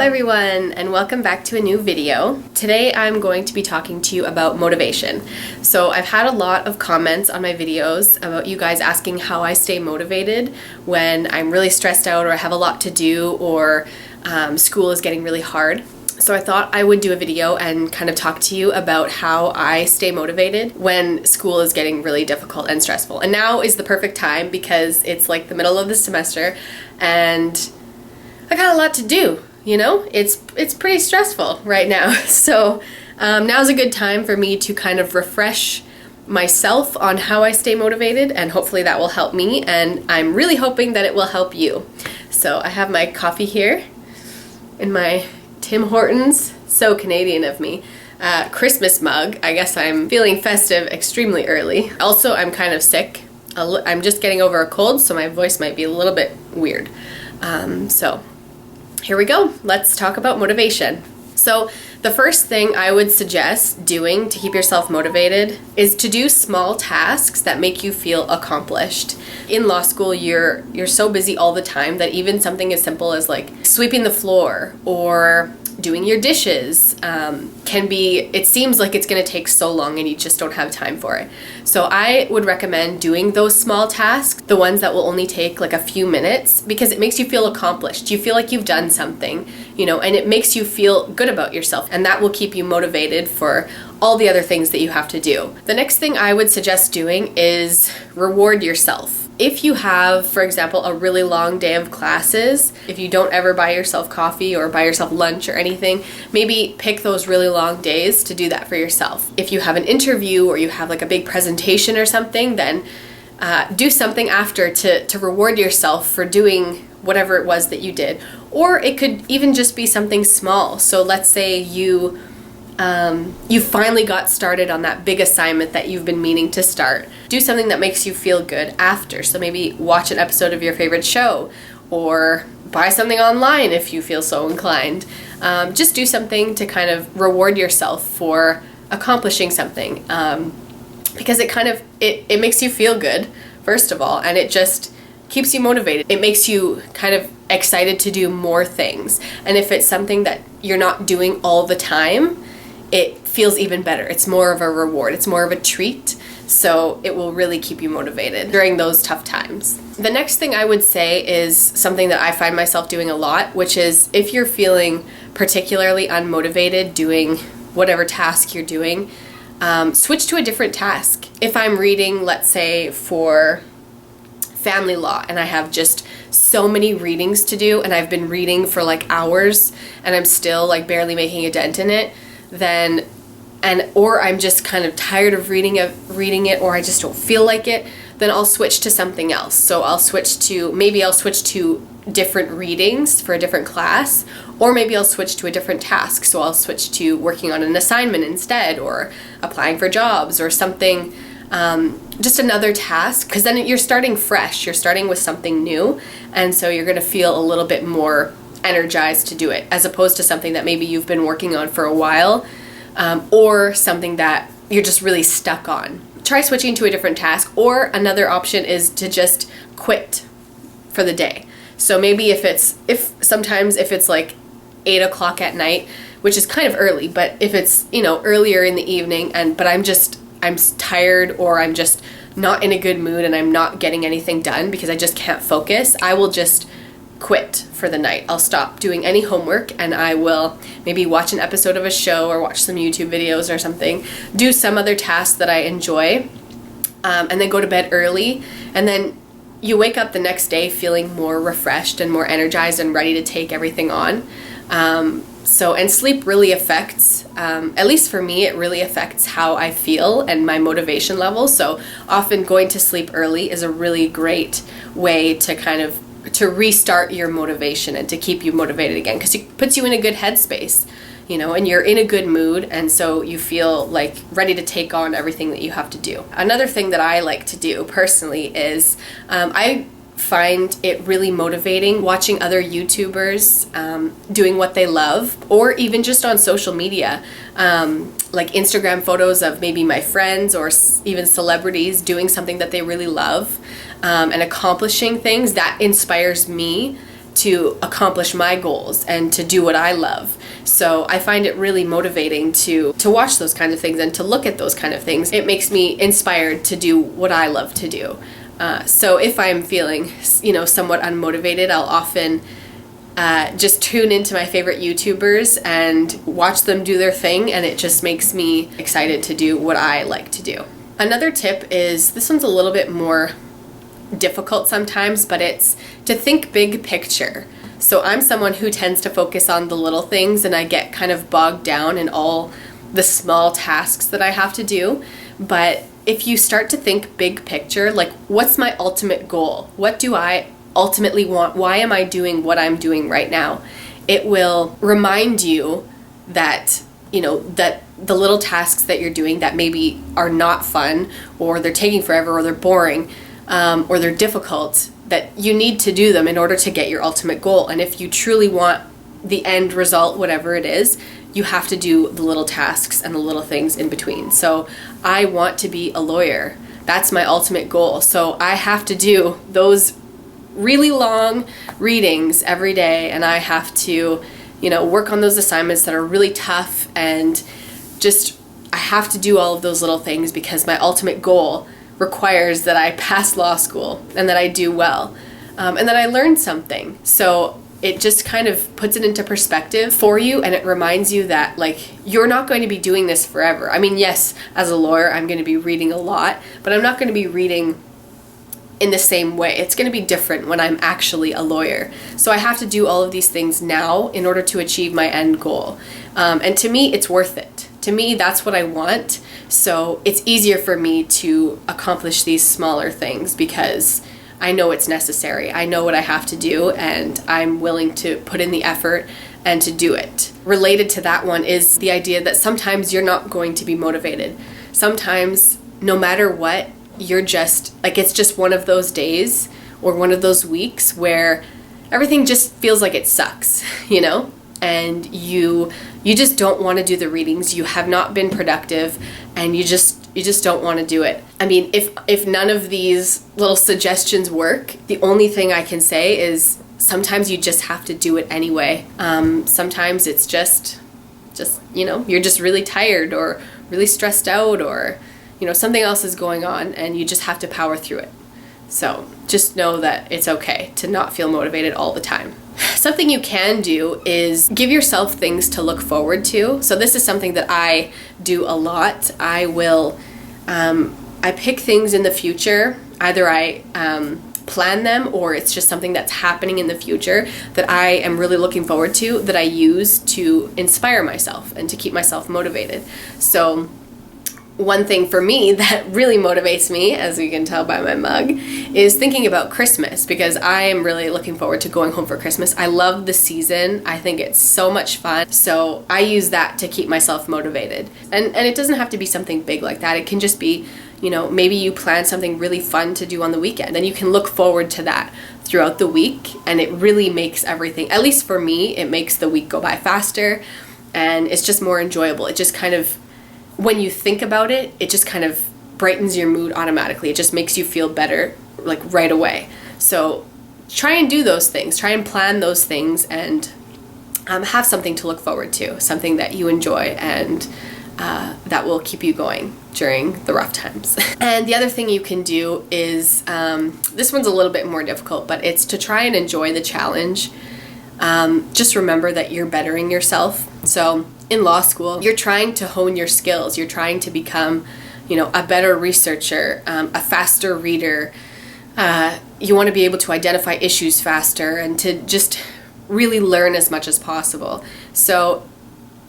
everyone, and welcome back to a new video. Today I'm going to be talking to you about motivation. So I've had a lot of comments on my videos about you guys asking how I stay motivated when I'm really stressed out or I have a lot to do or school is getting really hard. So I thought I would do a video and kind of talk to you about how I stay motivated when school is getting really difficult and stressful. And now is the perfect time because it's like the middle of the semester and I got a lot to do. You know, it's pretty stressful right now. So now's a good time for me to kind of refresh myself on how I stay motivated, and hopefully that will help me, and I'm really hoping that it will help you. So I have my coffee here in my Tim Hortons, so Canadian of me, Christmas mug. I guess I'm feeling festive extremely early. Also, I'm kind of sick. I'm just getting over a cold, so my voice might be a little bit weird. So here we go. Let's talk about motivation. So the first thing I would suggest doing to keep yourself motivated is to do small tasks that make you feel accomplished. In law school, you're so busy all the time that even something as simple as like sweeping the floor or doing your dishes it seems like it's going to take so long and you just don't have time for it. So I would recommend doing those small tasks, the ones that will only take like a few minutes, because it makes you feel accomplished. You feel like you've done something, and it makes you feel good about yourself, and that will keep you motivated for all the other things that you have to do. The next thing I would suggest doing is reward yourself. If you have, for example, a really long day of classes, if you don't ever buy yourself coffee or buy yourself lunch or anything, maybe pick those really long days to do that for yourself. If you have an interview or you have like a big presentation or something, then do something after to reward yourself for doing whatever it was that you did. Or it could even just be something small. So let's say you finally got started on that big assignment that you've been meaning to start. Do something that makes you feel good after. So maybe watch an episode of your favorite show or buy something online if you feel so inclined. Just do something to kind of reward yourself for accomplishing something, because it makes you feel good, first of all, and it just keeps you motivated. It makes you kind of excited to do more things. And if it's something that you're not doing all the time, it feels even better. It's more of a reward. It's more of a treat. So it will really keep you motivated during those tough times. The next thing I would say is something that I find myself doing a lot, which is if you're feeling particularly unmotivated doing whatever task you're doing, switch to a different task. If I'm reading, let's say, for family law, and I have just so many readings to do, and I've been reading for like hours, and I'm still like barely making a dent in it, or I'm just kind of tired of reading it, or I just don't feel like it, then I'll switch to something else. So I'll switch to different readings for a different class, or maybe I'll switch to a different task. So I'll switch to working on an assignment instead, or applying for jobs or something, just another task, because then you're starting fresh, you're starting with something new, and so you're going to feel a little bit more energized to do it, as opposed to something that maybe you've been working on for a while, or something that you're just really stuck on. Try switching to a different task, or another option is to just quit for the day. So maybe sometimes if it's like 8 o'clock at night, which is kind of early, but if it's, earlier in the evening but I'm tired, or I'm just not in a good mood and I'm not getting anything done because I just can't focus, I will just quit for the night. I'll stop doing any homework and I will maybe watch an episode of a show or watch some YouTube videos or something, do some other task that I enjoy, and then go to bed early, and then you wake up the next day feeling more refreshed and more energized and ready to take everything on. And sleep really affects, at least for me, it really affects how I feel and my motivation level. So often going to sleep early is a really great way to restart your motivation and to keep you motivated again, because it puts you in a good headspace, and you're in a good mood, and so you feel like ready to take on everything that you have to do. Another thing that I like to do personally is I find it really motivating watching other YouTubers doing what they love, or even just on social media, like Instagram photos of maybe my friends or even celebrities doing something that they really love, and accomplishing things that inspires me to accomplish my goals and to do what I love. So I find it really motivating to watch those kinds of things and to look at those kind of things. It makes me inspired to do what I love to do. So if I'm feeling, somewhat unmotivated, I'll often just tune into my favorite YouTubers and watch them do their thing, and it just makes me excited to do what I like to do. Another tip is, this one's a little bit more difficult sometimes, but it's to think big picture. So I'm someone who tends to focus on the little things, and I get kind of bogged down in all the small tasks that I have to do. But if you start to think big picture, like, what's my ultimate goal? What do I ultimately want? Why am I doing what I'm doing right now? It will remind you that, that the little tasks that you're doing that maybe are not fun, or they're taking forever, or they're boring, or they're difficult, that you need to do them in order to get your ultimate goal. And if you truly want the end result, whatever it is, you have to do the little tasks and the little things in between. So I want to be a lawyer. That's my ultimate goal. So I have to do those really long readings every day, and I have to, work on those assignments that are really tough, and just, I have to do all of those little things because my ultimate goal requires that I pass law school and that I do well, and that I learn something. So it just kind of puts it into perspective for you, and it reminds you that, like, you're not going to be doing this forever. I mean, yes, as a lawyer, I'm going to be reading a lot, but I'm not going to be reading in the same way. It's going to be different when I'm actually a lawyer. So I have to do all of these things now in order to achieve my end goal. And to me, it's worth it. To me, that's what I want. So it's easier for me to accomplish these smaller things because I know it's necessary. I know what I have to do, and I'm willing to put in the effort and to do it. Related to that one is the idea that sometimes you're not going to be motivated. Sometimes, no matter what, you're just, like, it's just one of those days or one of those weeks where everything just feels like it sucks, and you just don't want to do the readings. You have not been productive, and you just don't want to do it. I mean, if none of these little suggestions work, the only thing I can say is sometimes you just have to do it anyway. Sometimes it's just you're just really tired or really stressed out, or something else is going on, and you just have to power through it. So just know that it's okay to not feel motivated all the time. Something you can do is give yourself things to look forward to. So this is something that I do a lot. I pick things in the future. Either I plan them, or it's just something that's happening in the future that I am really looking forward to, that I use to inspire myself and to keep myself motivated. So one thing for me that really motivates me, as you can tell by my mug, is thinking about Christmas, because I am really looking forward to going home for Christmas. I love the season. I think it's so much fun. So I use that to keep myself motivated. And it doesn't have to be something big like that. It can just be, maybe you plan something really fun to do on the weekend, and you can look forward to that throughout the week. And it really makes everything, at least for me, it makes the week go by faster, and it's just more enjoyable. It just kind of, when you think about it, it just kind of brightens your mood automatically. It just makes you feel better, like, right away. So try and do those things. Try and plan those things, and have something to look forward to, something that you enjoy, and that will keep you going during the rough times. And the other thing you can do is, this one's a little bit more difficult, but it's to try and enjoy the challenge. Just remember that you're bettering yourself. So in law school, you're trying to hone your skills. You're trying to become, a better researcher, a faster reader. You want to be able to identify issues faster and to just really learn as much as possible. So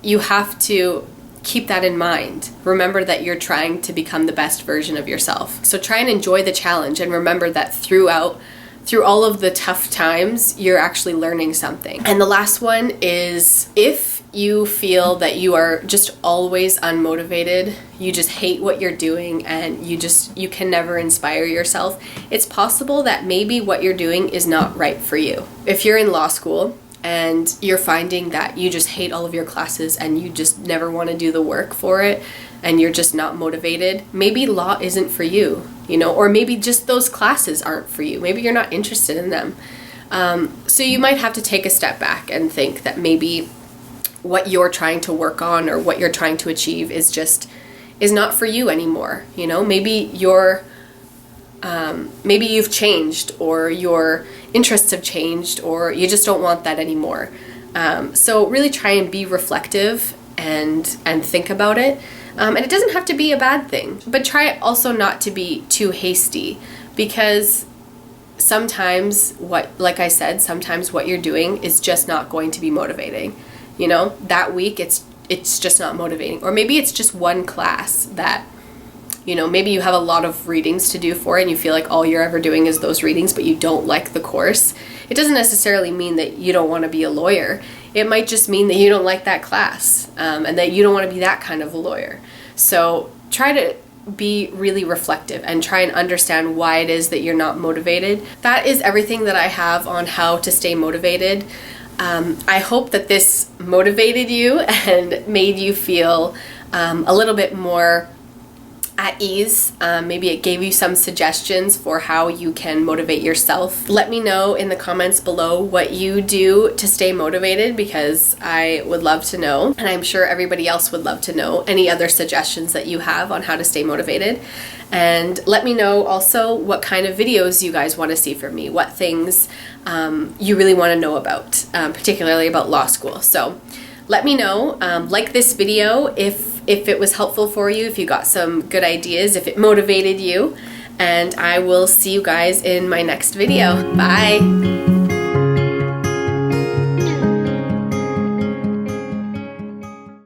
you have to keep that in mind. Remember that you're trying to become the best version of yourself. So try and enjoy the challenge, and remember that through all of the tough times, you're actually learning something. And the last one is, if you feel that you are just always unmotivated, you just hate what you're doing, and you can never inspire yourself, it's possible that maybe what you're doing is not right for you. If you're in law school and you're finding that you just hate all of your classes and you just never want to do the work for it, and you're just not motivated, maybe law isn't for you, or maybe just those classes aren't for you. Maybe you're not interested in them. So you might have to take a step back and think that maybe what you're trying to work on or what you're trying to achieve is not for you anymore. You know, maybe maybe you've changed, or your interests have changed, or you just don't want that anymore. So really try and be reflective and think about it. And it doesn't have to be a bad thing, but try also not to be too hasty, because sometimes like I said, sometimes what you're doing is just not going to be motivating. You know, that week it's just not motivating. Or maybe it's just one class that, you know, maybe you have a lot of readings to do for it and you feel like all you're ever doing is those readings, but you don't like the course. It doesn't necessarily mean that you don't want to be a lawyer. It might just mean that you don't like that class, and that you don't want to be that kind of a lawyer. So try to be really reflective and try and understand why it is that you're not motivated. That is everything that I have on how to stay motivated. I hope that this motivated you and made you feel a little bit more at ease. Maybe it gave you some suggestions for how you can motivate yourself. Let me know in the comments below what you do to stay motivated, because I would love to know, and I'm sure everybody else would love to know any other suggestions that you have on how to stay motivated. And let me know also what kind of videos you guys want to see from me, what things you really want to know about, particularly about law school. So let me know. Like this video if it was helpful for you, if you got some good ideas, if it motivated you, and I will see you guys in my next video. Bye!